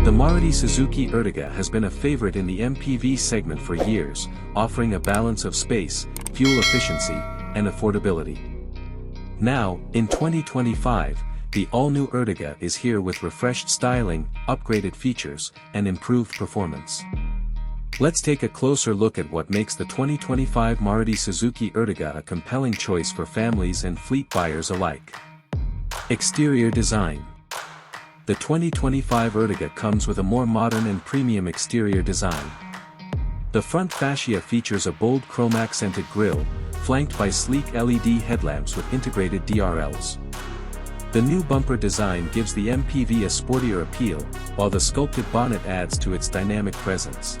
The Maruti Suzuki Ertiga has been a favorite in the MPV segment for years, offering a balance of space, fuel efficiency, and affordability. Now, in 2025, the all-new Ertiga is here with refreshed styling, upgraded features, and improved performance. Let's take a closer look at what makes the 2025 Maruti Suzuki Ertiga a compelling choice for families and fleet buyers alike. Exterior design. The 2025 Ertiga comes with a more modern and premium exterior design. The front fascia features a bold chrome-accented grille, flanked by sleek LED headlamps with integrated DRLs. The new bumper design gives the MPV a sportier appeal, while the sculpted bonnet adds to its dynamic presence.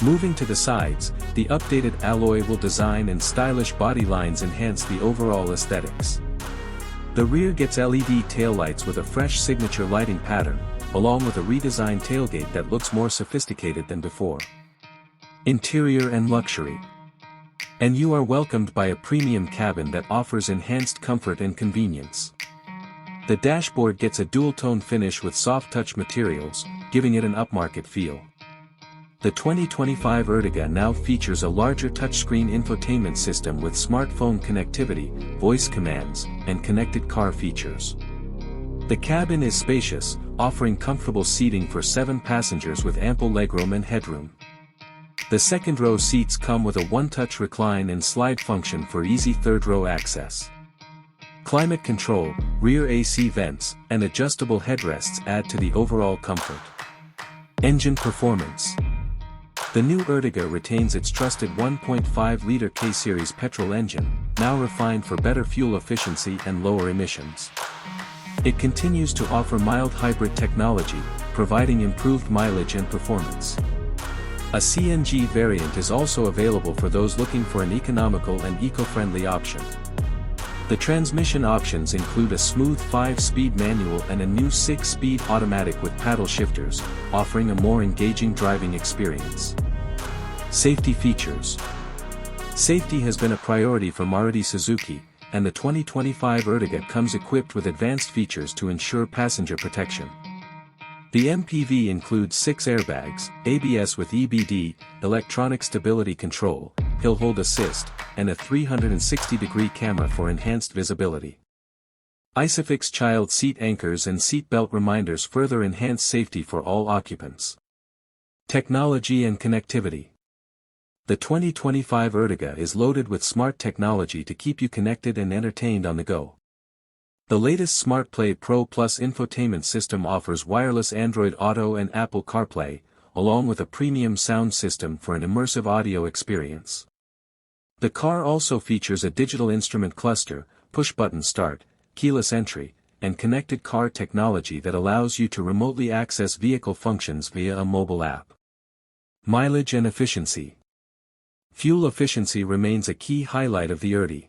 Moving to the sides, the updated alloy wheel design and stylish body lines enhance the overall aesthetics. The rear gets LED taillights with a fresh signature lighting pattern, along with a redesigned tailgate that looks more sophisticated than before. Interior and luxury. And you are welcomed by a premium cabin that offers enhanced comfort and convenience. The dashboard gets a dual-tone finish with soft-touch materials, giving it an upmarket feel. The 2025 Ertiga now features a larger touchscreen infotainment system with smartphone connectivity, voice commands, and connected car features. The cabin is spacious, offering comfortable seating for 7 passengers with ample legroom and headroom. The second-row seats come with a one-touch recline and slide function for easy third-row access. Climate control, rear AC vents, and adjustable headrests add to the overall comfort. Engine performance. The new Ertiga retains its trusted 1.5-liter K-Series petrol engine, now refined for better fuel efficiency and lower emissions. It continues to offer mild hybrid technology, providing improved mileage and performance. A CNG variant is also available for those looking for an economical and eco-friendly option. The transmission options include a smooth 5-speed manual and a new 6-speed automatic with paddle shifters, offering a more engaging driving experience. Safety features. Safety has been a priority for Maruti Suzuki, and the 2025 Ertiga comes equipped with advanced features to ensure passenger protection. The MPV includes 6 airbags, ABS with EBD, electronic stability control, hill hold assist, and a 360-degree camera for enhanced visibility. Isofix child seat anchors and seat belt reminders further enhance safety for all occupants. Technology and connectivity. The 2025 Ertiga is loaded with smart technology to keep you connected and entertained on the go. The latest SmartPlay Pro Plus infotainment system offers wireless Android Auto and Apple CarPlay, along with a premium sound system for an immersive audio experience. The car also features a digital instrument cluster, push-button start, keyless entry, and connected car technology that allows you to remotely access vehicle functions via a mobile app. Mileage and efficiency. Fuel efficiency remains a key highlight of the Ertiga.